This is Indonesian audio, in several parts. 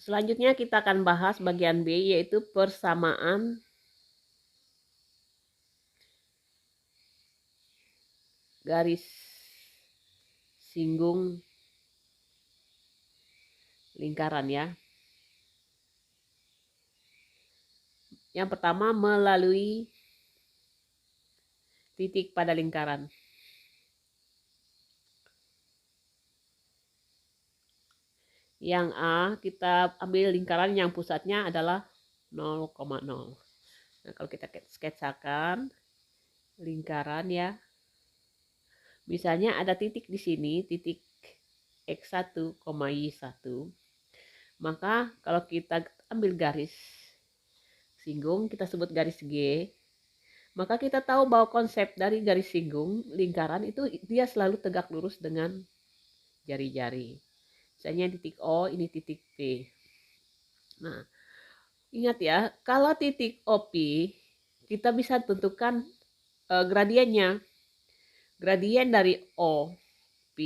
Selanjutnya kita akan bahas bagian B, yaitu persamaan garis singgung lingkaran ya. Yang pertama, melalui titik pada lingkaran. Yang A, kita ambil lingkaran yang pusatnya adalah 0,0. Nah, kalau kita sketsakan lingkaran ya, misalnya ada titik di sini, titik X1, Y1. Maka kalau kita ambil garis singgung, kita sebut garis G, maka kita tahu bahwa konsep dari garis singgung lingkaran itu dia selalu tegak lurus dengan jari-jari. Misalnya titik O, ini titik P. Nah, ingat ya, kalau titik OP, kita bisa tentukan gradiennya. Gradien dari OP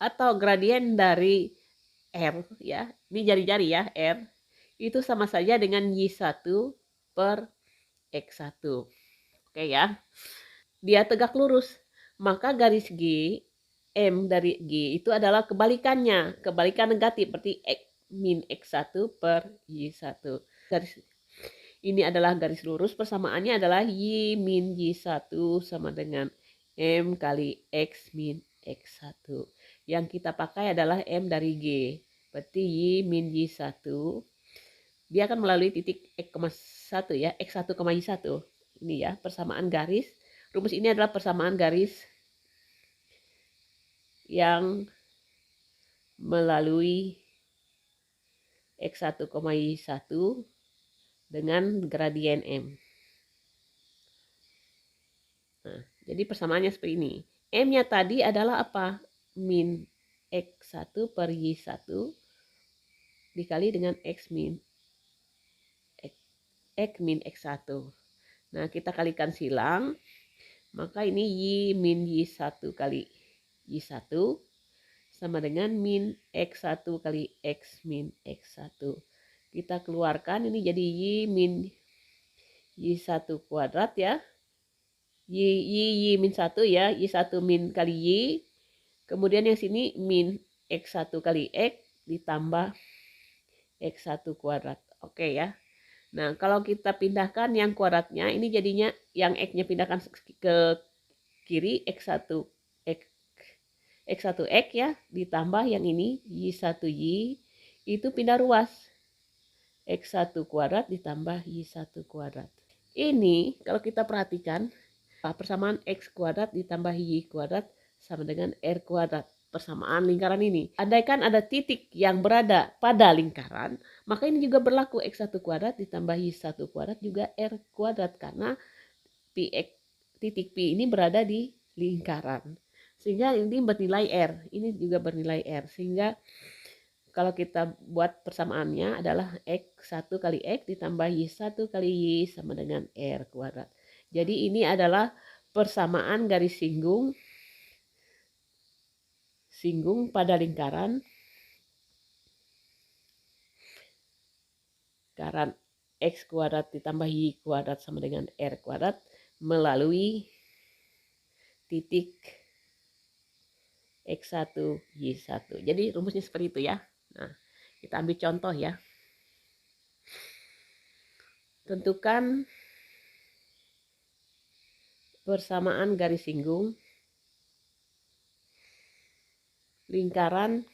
atau gradien dari R, ya, ini jari-jari ya, R, itu sama saja dengan Y1 per X1. Oke ya, dia tegak lurus. Maka garis G, M dari G itu adalah kebalikannya, kebalikan negatif, berarti min X1 per Y1. Garis ini adalah garis lurus, persamaannya adalah Y min Y1 sama dengan M kali X min X1. Yang kita pakai adalah M dari G, berarti Y min Y1, dia akan melalui titik X1 ya, X1, Y1. Ini ya, persamaan garis. Rumus ini adalah persamaan garis yang melalui X1, Y1 dengan gradien M. Nah, jadi persamaannya seperti ini. M-nya tadi adalah apa? Min X1 per Y1 dikali dengan X min X1. Nah, kita kalikan silang. Maka ini Y min Y1 kali Y1 sama dengan min X1 kali X min X1. Kita keluarkan, ini jadi Y min Y1 kuadrat ya. Y min 1 ya, Y1 min kali Y. Kemudian yang sini min X1 kali X ditambah X1 kuadrat. Oke ya. Nah, kalau kita pindahkan yang kuadratnya, ini jadinya yang X-nya pindahkan ke kiri, X1 X ya, ditambah yang ini Y1Y, itu pindah ruas. X1 kuadrat ditambah Y1 kuadrat. Ini kalau kita perhatikan, persamaan X kuadrat ditambah Y kuadrat sama dengan R kuadrat. Persamaan lingkaran ini. Andaikan ada titik yang berada pada lingkaran, maka ini juga berlaku X1 kuadrat ditambah Y1 kuadrat juga R kuadrat, karena titik P ini berada di lingkaran. Sehingga ini bernilai R, ini juga bernilai R. Sehingga kalau kita buat persamaannya adalah X1 kali X ditambah Y1 kali Y sama dengan R kuadrat. Jadi ini adalah persamaan garis singgung pada lingkaran X kuadrat ditambah Y kuadrat sama dengan R kuadrat melalui titik X1 Y1. Jadi rumusnya seperti itu ya. Nah, kita ambil contoh ya. Tentukan persamaan garis singgung lingkaran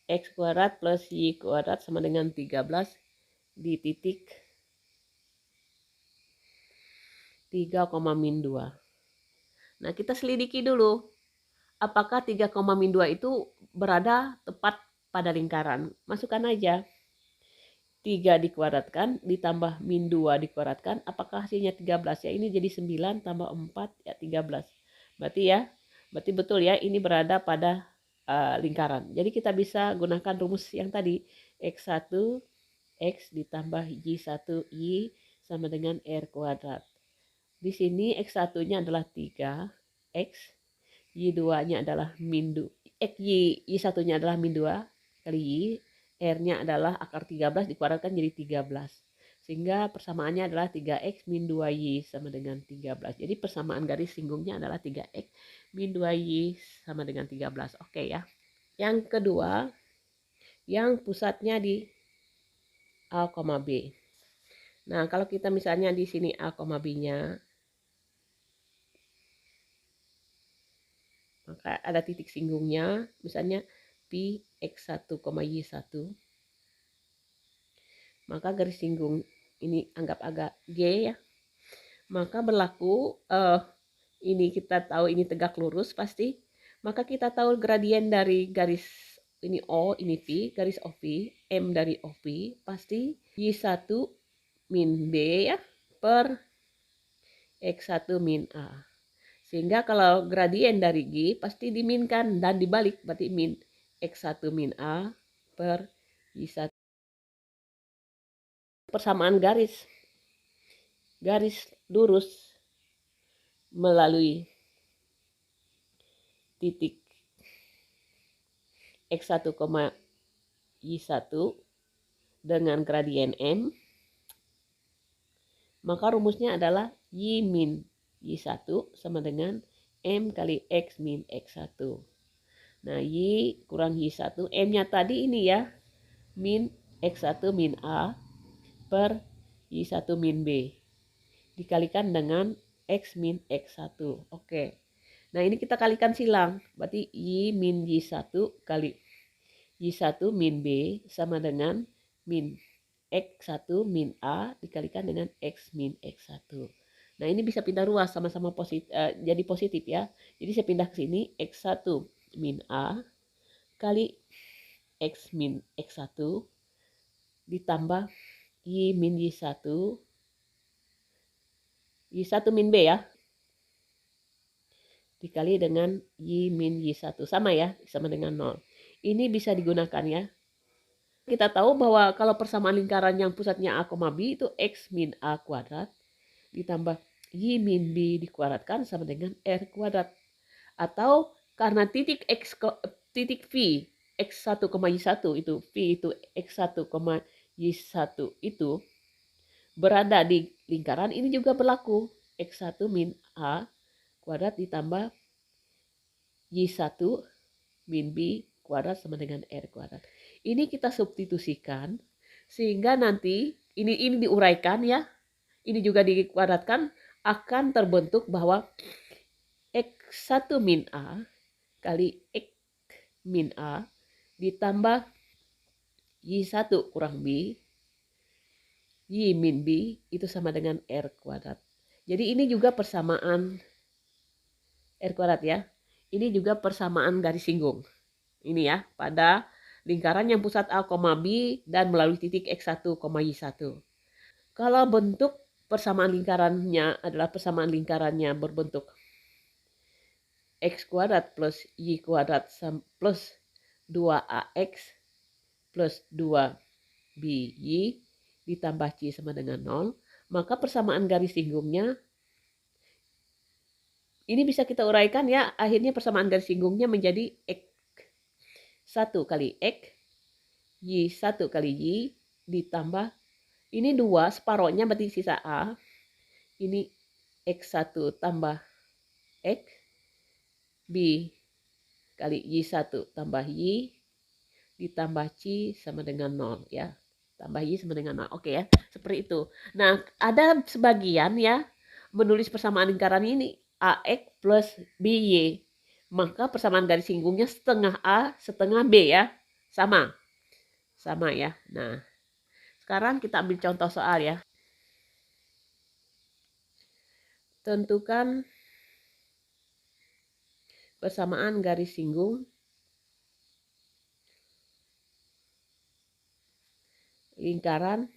X kuadrat plus Y kuadrat sama dengan 13 di titik 3, min 2. Nah, kita selidiki dulu. Apakah 3, min 2 itu berada tepat pada lingkaran? Masukkan aja. 3 dikuadratkan ditambah min 2 dikuadratkan. Apakah hasilnya 13? Ya, ini jadi 9 tambah 4 ya 13. Berarti betul ya, ini berada pada lingkaran. Jadi kita bisa gunakan rumus yang tadi. X1 X ditambah Y1 Y sama dengan R kuadrat. Di sini X1-nya adalah 3, X, Y2-nya adalah min 2, Y1-nya adalah min 2, kali Y, R-nya adalah akar 13 dikuadratkan jadi 13. Sehingga persamaannya adalah 3X min 2Y sama dengan 13. Jadi persamaan garis singgungnya adalah 3X min 2Y sama dengan 13. Oke ya. Yang kedua, yang pusatnya di A, B. Nah, kalau kita misalnya di sini A, B-nya, maka ada titik singgungnya, misalnya Pi X1, Y1. Maka garis singgung ini anggap agak G ya. Maka berlaku ini kita tahu ini tegak lurus pasti. Maka kita tahu gradien dari garis ini O, ini P, garis OP, M dari OP pasti Y1 min B ya per X1 min A. Sehingga kalau gradien dari G pasti diminkan dan dibalik berarti min X1 min A per Y1. Persamaan garis lurus melalui titik X1, Y1 dengan gradien M, maka rumusnya adalah Y min Y1 sama dengan M kali X min X1. Nah, Y kurang Y1, M-nya tadi ini ya, min X1 min A per Y1 min B. Dikalikan dengan X min X1. Oke. Nah, ini kita kalikan silang. Berarti Y min Y1 kali Y1 min B sama dengan min X1 min A dikalikan dengan X min X1. Nah, ini bisa pindah ruas sama-sama jadi positif ya. Jadi saya pindah ke sini X1 min A kali X min X1 ditambah Y min Y1 Y1 min B ya. Dikali dengan Y min Y1. Sama ya, sama dengan 0. Ini bisa digunakan ya. Kita tahu bahwa kalau persamaan lingkaran yang pusatnya A, B itu X min A kuadrat ditambah Y min B dikuadratkan sama dengan R kuadrat. Atau karena titik V X1, Y1 itu V itu X1, Y1 itu berada di lingkaran, ini juga berlaku. X1 min A kuadrat ditambah Y1 min B kuadrat sama dengan R kuadrat. Ini kita substitusikan sehingga nanti ini diuraikan ya. Ini juga dikuadratkan akan terbentuk bahwa X1 min A kali X min A ditambah Y1 kurang B Y min B itu sama dengan R kuadrat. Jadi ini juga persamaan R kuadrat ya. Ini juga persamaan garis singgung. Ini ya, pada lingkaran yang pusat A, B dan melalui titik X1, Y1. Kalau bentuk persamaan lingkarannya adalah persamaan lingkarannya berbentuk X kuadrat plus Y kuadrat plus 2AX plus 2BY ditambah C sama dengan 0, maka persamaan garis singgungnya ini bisa kita uraikan ya, akhirnya persamaan garis singgungnya menjadi X1 kali X, Y1 kali Y ditambah, ini 2, separohnya berarti sisa A, ini X1 tambah X, B kali Y1 tambah Y ditambah C sama dengan 0 ya. Tambah Y sama dengan 0. Oke ya, seperti itu. Nah, ada sebagian ya menulis persamaan lingkaran ini AX plus BY. Maka persamaan garis singgungnya setengah A, setengah B ya. Sama. Sama ya. Nah, sekarang kita ambil contoh soal ya. Tentukan persamaan garis singgung lingkaran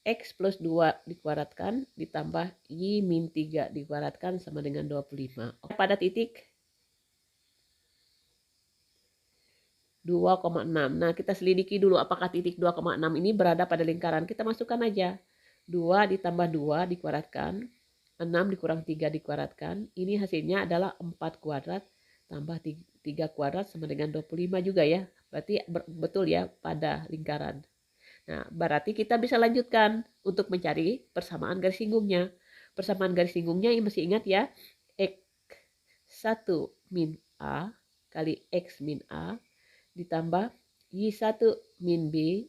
X plus 2 dikuadratkan ditambah Y min 3 dikuadratkan sama dengan 25. Pada titik 2,6. Nah, kita selidiki dulu apakah titik 2,6 ini berada pada lingkaran. Kita masukkan aja. 2 ditambah 2 dikuadratkan. 6 dikurang 3 dikuadratkan. Ini hasilnya adalah 4 kuadrat tambah 3 kuadrat sama dengan 25 juga ya. Berarti betul ya pada lingkaran. Nah, berarti kita bisa lanjutkan untuk mencari persamaan garis singgungnya. Persamaan garis singgungnya masih ingat ya, X1 min A kali X min A ditambah Y1 min B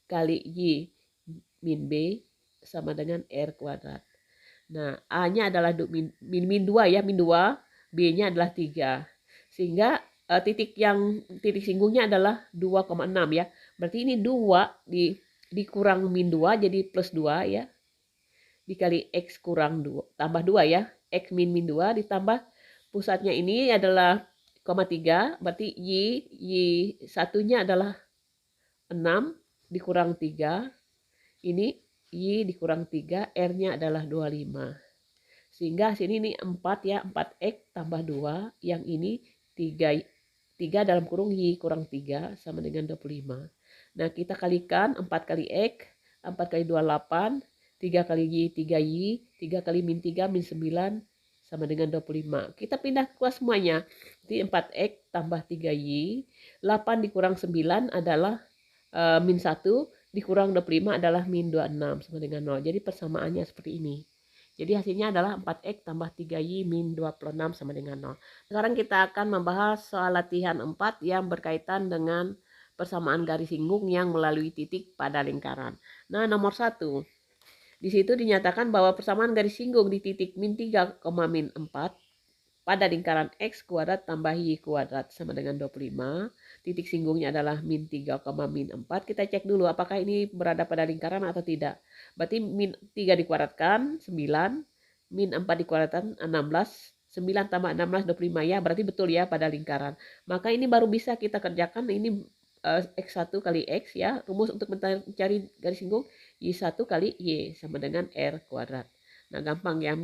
kali Y min B sama dengan R kuadrat. Nah, A-nya adalah min 2 ya, min 2, B-nya adalah 3. Sehingga titik singgungnya adalah 2,6 ya. Berarti ini 2 dikurang min 2 jadi plus 2 ya. Dikali X kurang 2, tambah 2 ya. X min 2 ditambah pusatnya ini adalah 0,3, berarti Y satunya adalah 6 dikurang 3. Ini Y dikurang 3, R-nya adalah 25. Sehingga sini ini 4 ya, 4X tambah 2. Yang ini 3 dalam kurung Y kurang 3 sama dengan 25. Nah, kita kalikan 4 kali X, 4 kali 2, 8. 3 kali Y, 3Y. 3 kali min 3, min 9 sama dengan 25. Kita pindah keluar semuanya. Jadi 4X tambah 3Y. 8 dikurang 9 adalah min 1. Dikurang 25 adalah min 26 sama dengan 0. Jadi persamaannya seperti ini. Jadi hasilnya adalah 4X tambah 3Y min 26 sama dengan 0. Sekarang kita akan membahas soal latihan 4 yang berkaitan dengan persamaan garis singgung yang melalui titik pada lingkaran. Nah, nomor 1. Di situ dinyatakan bahwa persamaan garis singgung di titik min 3, min 4 pada lingkaran X kuadrat tambah Y kuadrat sama dengan 25. Titik singgungnya adalah min 3, min 4. Kita cek dulu apakah ini berada pada lingkaran atau tidak. Berarti min 3 dikuadratkan 9, min 4 dikuadratkan 16, 9 tambah 16, 25 ya. Berarti betul ya pada lingkaran. Maka ini baru bisa kita kerjakan ini X1 kali X ya. Rumus untuk mencari garis singgung Y1 kali Y sama dengan R kuadrat. Nah, gampang ya.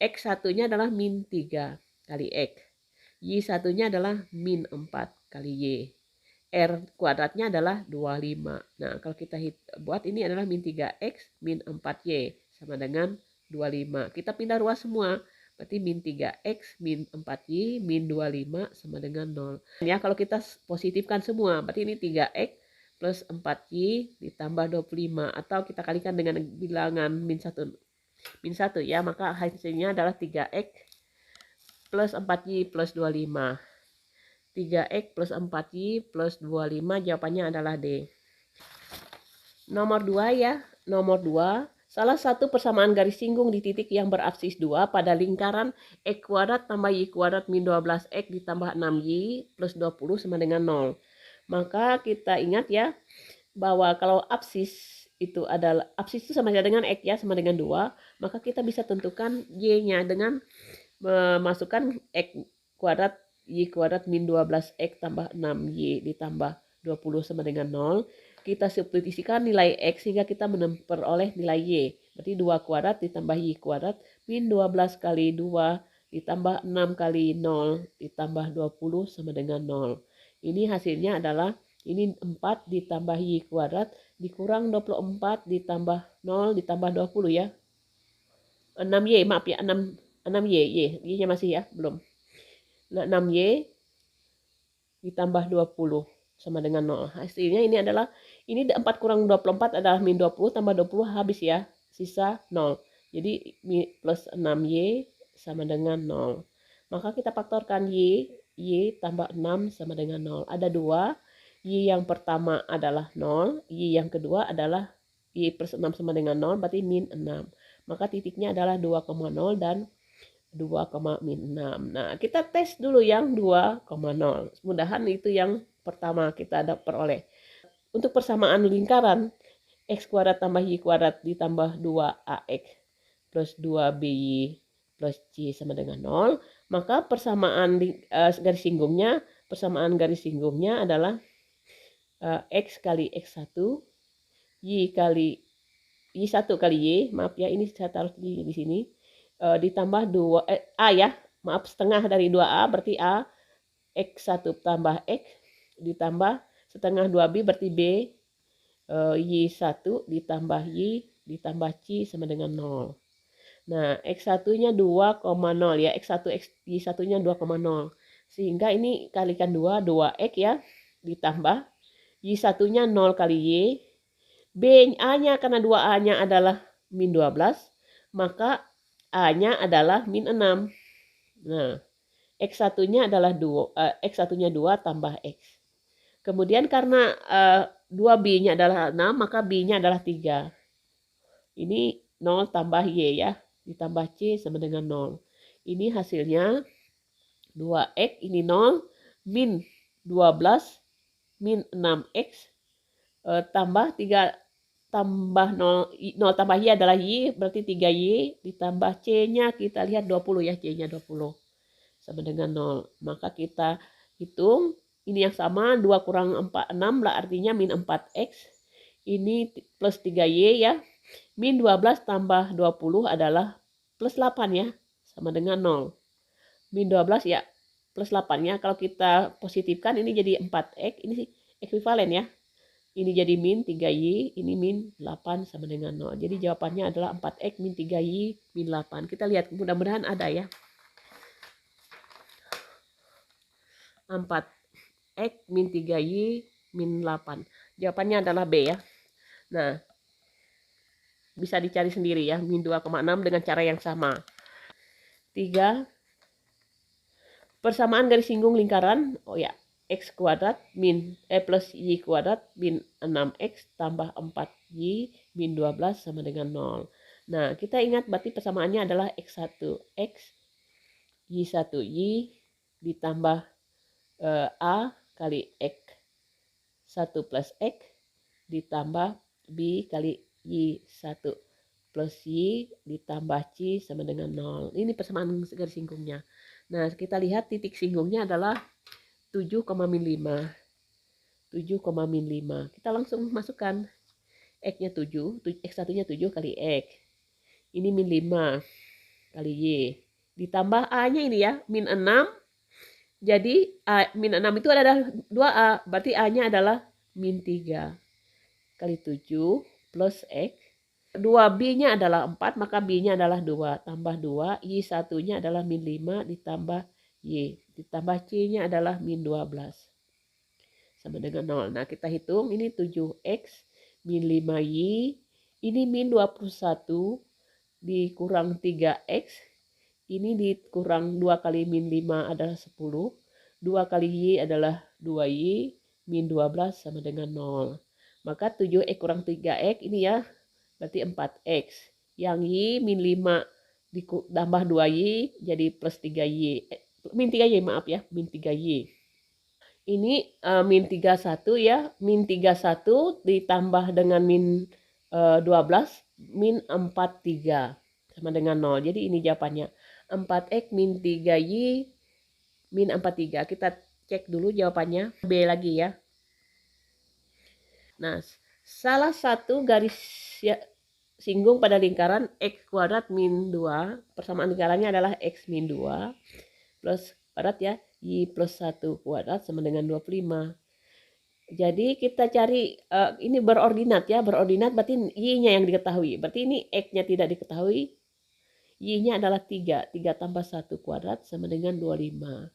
X satunya adalah min 3 kali X. Y satunya adalah min 4 kali Y. R kuadratnya adalah 25. Nah, kalau kita buat ini adalah min 3X min 4Y sama dengan 25. Kita pindah ruas semua. Berarti min 3X min 4Y min 25 sama dengan 0. Ya, kalau kita positifkan semua, berarti ini 3X plus 4Y ditambah 25. Atau kita kalikan dengan bilangan min 1 ya, maka hasilnya adalah 3X plus 4Y plus 25. 3X plus 4Y plus 25, jawabannya adalah D. Nomor 2 ya, nomor 2. Salah satu persamaan garis singgung di titik yang berabsis 2 pada lingkaran X kuadrat tambah Y kuadrat min 12X ditambah 6Y plus 20 sama dengan 0. Maka kita ingat ya, bahwa kalau absis itu sama dengan X ya, sama dengan 2, maka kita bisa tentukan Y-nya dengan memasukkan X kuadrat Y kuadrat min 12X tambah 6Y ditambah 20 sama dengan 0. Kita substitusikan nilai X sehingga kita memperoleh nilai Y. Berarti 2 kuadrat ditambah Y kuadrat min 12 kali 2 ditambah 6 kali 0 ditambah 20 sama dengan 0. Ini hasilnya adalah ini 4 ditambah Y kuadrat dikurang 24 ditambah 0 ditambah 20 ya. 6Y, maaf ya, 6Y, Y-nya masih ya, belum. Nah, 6Y ditambah 20 sama dengan 0. Hasilnya ini adalah, ini 4 kurang 24 adalah min 20 tambah 20 habis ya, sisa 0. Jadi plus 6Y sama dengan 0. Maka kita faktorkan Y tambah 6 sama dengan 0. Ada 2. Y yang pertama adalah 0, Y yang kedua adalah Y plus 6 sama dengan 0, berarti min 6. Maka titiknya adalah 2,0 dan 2,6. Nah, kita tes dulu yang 2,0. Mudahan itu yang pertama kita peroleh. Untuk persamaan lingkaran, X kuadrat tambah Y kuadrat ditambah 2AX plus 2BY plus C sama dengan 0. Maka persamaan garis singgungnya adalah X kali X1, Y Y1 kali Y, maaf ya, ini saya taruh di sini, ditambah 2, A ya, maaf, setengah dari 2A, berarti A, X1 tambah X, ditambah setengah 2B, berarti B, Y1 ditambah Y, ditambah C sama dengan 0. Nah, X1-nya 2,0 ya, Y1-nya 2,0. Sehingga ini kalikan 2, 2x ya, ditambah Y1-nya 0 kali Y. A-nya karena 2A-nya adalah min 12, maka A-nya adalah min 6. Nah, X1-nya adalah 2, X1-nya 2 tambah X. Kemudian karena 2B-nya adalah 6, maka B-nya adalah 3. Ini 0 tambah Y ya, ditambah C sama dengan 0. Ini hasilnya 2X, ini 0, min 12, min 6X, tambah 3, tambah 0, 0 tambah Y adalah Y, berarti 3Y, ditambah C-nya kita lihat 20 ya, C-nya 20. Sama dengan 0. Maka kita hitung, ini yang sama, 2 kurang 4, 6 lah, artinya min 4X. Ini plus 3Y ya. Min 12 tambah 20 adalah plus 8 ya, sama dengan 0. Min 12 ya, plus 8 ya. Kalau kita positifkan ini jadi 4X, ini ekuivalen ya. Ini jadi min 3Y, ini min 8 sama dengan 0. Jadi jawabannya adalah 4X min 3Y min 8. Kita lihat, mudah-mudahan ada ya. 4X min 3Y min 8. Jawabannya adalah B ya. Nah, bisa dicari sendiri ya, min 2,6 dengan cara yang sama. 3. Persamaan garis singgung lingkaran, oh ya, X kuadrat min plus Y kuadrat min 6X tambah 4Y min 12 sama dengan 0. Nah, kita ingat berarti persamaannya adalah X1X, Y1Y ditambah A kali X1 plus X ditambah B kali Y1 plus Y ditambah C sama dengan 0. Ini persamaan garis singgungnya. Nah, kita lihat titik singgungnya adalah 7,5. 7,5. Kita langsung masukkan X-nya 7, X1-nya 7 kali X. Ini min 5 kali Y. Ditambah A-nya ini ya, min 6. Jadi min 6 itu adalah 2A, berarti A-nya adalah min 3 kali 7 plus X. 2B-nya adalah 4, maka B-nya adalah 2. Tambah 2, Y1-nya adalah min 5 ditambah Y. Ditambah C-nya adalah min 12. Sama dengan 0. Nah, kita hitung ini 7X min 5Y. Ini min 21 dikurang 3X. Ini dikurang 2 kali min 5 adalah 10. 2 kali Y adalah 2Y. Min 12 sama dengan 0. Maka 7X kurang 3X ini ya, berarti 4X. Yang Y min 5 ditambah 2Y jadi plus 3Y. Min 3Y maaf ya, min 3Y. Ini min 31 ya, min 31 ditambah dengan min 12, min 43 sama dengan 0. Jadi ini jawabannya. 4X min 3Y min 43. Kita cek dulu jawabannya. B lagi ya. Nah, salah satu garis ya, singgung pada lingkaran X kuadrat min 2. Persamaan lingkarannya adalah X min 2 plus kuadrat ya, Y plus 1 kuadrat sama dengan 25. Jadi kita cari, ini berordinat ya, berordinat berarti Y-nya yang diketahui. Berarti ini X-nya tidak diketahui, Y-nya adalah 3. 3 tambah 1 kuadrat sama dengan 25.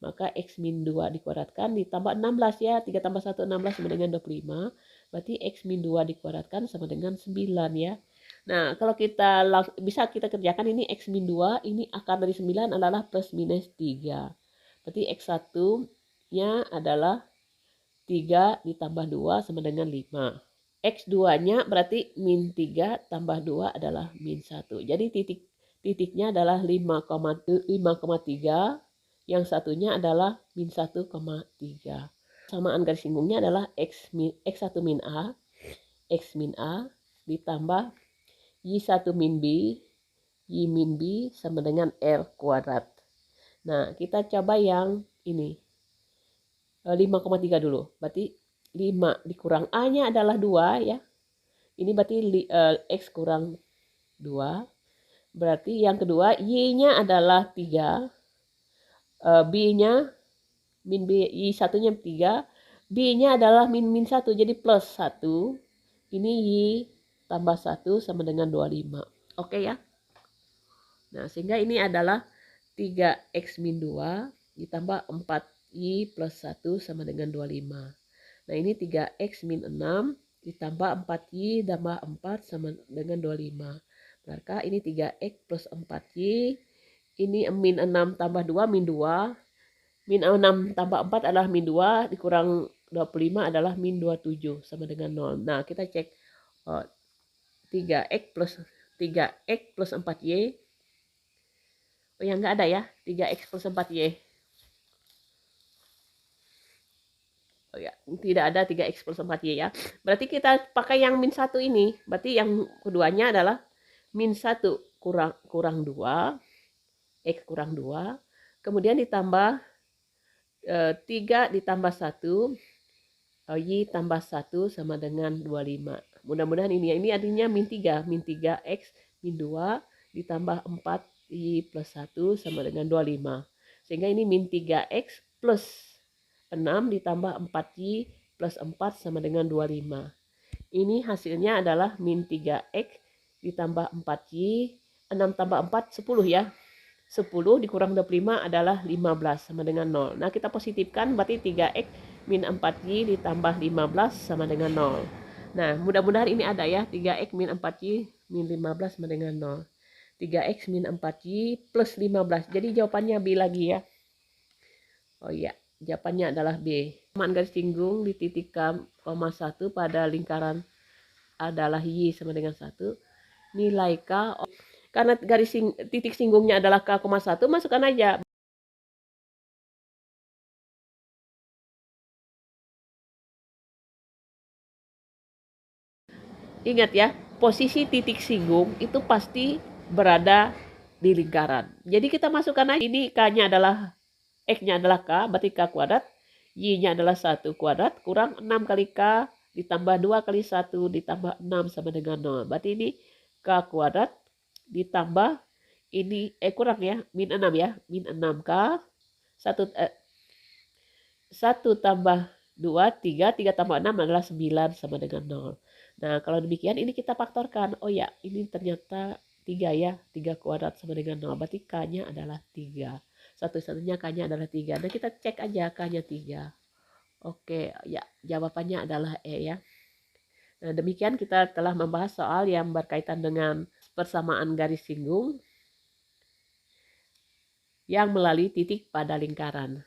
Maka X min 2 dikuadratkan ditambah 16 ya. 3 tambah 1, 16 sama dengan 25. Berarti X min 2 dikuadratkan sama dengan 9 ya. Nah, kalau kita bisa kita kerjakan ini X min 2, ini akar dari 9 adalah plus minus 3. Berarti X1-nya adalah 3 ditambah 2 sama dengan 5. X2-nya berarti min 3 tambah 2 adalah min 1. Jadi titiknya adalah 5,3, yang satunya adalah min 1,3. Samaan garis singgungnya adalah X1 min A, X min A ditambah Y1 min B, Y min B sama dengan R kuadrat. Nah, kita coba yang ini. 5,3 dulu. Berarti 5 dikurang A-nya adalah 2 ya. Ini berarti X kurang 2. Berarti yang kedua Y-nya adalah 3. B-nya min B, Y1-nya 3. B-nya adalah min 1, jadi plus 1. Ini Y tambah 1 sama dengan 25. Oke ya. Nah, sehingga ini adalah 3X min 2 ditambah 4Y plus 1 sama dengan 25. Nah ini 3X min 6 ditambah 4Y tambah 4 sama dengan 25. Maka ini 3X plus 4Y, ini min 6 tambah 2 min 2, min 6 tambah 4 adalah min 2, dikurang 25 adalah min 27 sama dengan 0. Nah kita cek 3X plus 4Y. Oh ya nggak ada ya, 3X plus 4Y. Oh ya, tidak ada 3X plus 4Y ya. Berarti kita pakai yang min 1 ini. Berarti yang keduanya adalah min 1 kurang 2, X kurang 2. Kemudian ditambah 3 ditambah 1, Y tambah 1 sama dengan 25. Mudah-mudahan ini ya. Ini artinya min 3. Min 3X min 2 ditambah 4 Y plus 1 sama dengan 25. Sehingga ini min 3X plus 6 ditambah 4Y plus 4 sama dengan 25. Ini hasilnya adalah min 3X ditambah 4Y. 6 tambah 4, 10 ya. 10 dikurang 25 adalah 15 sama dengan 0. Nah kita positifkan berarti 3X min 4Y ditambah 15 sama dengan 0. Nah mudah-mudahan ini ada ya. 3X min 4Y min 15 sama dengan 0. 3X min 4Y plus 15. Jadi jawabannya B lagi ya. Oh iya, jawabannya adalah B. Persamaan garis singgung di titik K, 1 pada lingkaran adalah Y sama dengan 1. Nilai K, karena titik singgungnya adalah K, 1, masukkan aja. Ingat ya, posisi titik singgung itu pasti berada di lingkaran. Jadi kita masukkan aja, ini K-nya adalah, X-nya adalah K, berarti K kuadrat, Y-nya adalah 1 kuadrat, kurang 6 kali K, ditambah 2 kali 1, ditambah 6 sama dengan 0. Berarti ini K kuadrat, ditambah, ini, kurang ya, min 6 ya, min 6K, 1 tambah 2, 3, 3 tambah 6 adalah 9 sama dengan 0. Nah, kalau demikian ini kita faktorkan. Oh ya, ini ternyata 3 ya. 3 kuadrat sama dengan 0. Berarti K-nya adalah 3. Satu-satunya K-nya adalah 3. Nah, kita cek aja K-nya 3. Oke, ya jawabannya adalah E ya. Nah, demikian kita telah membahas soal yang berkaitan dengan persamaan garis singgung yang melalui titik pada lingkaran.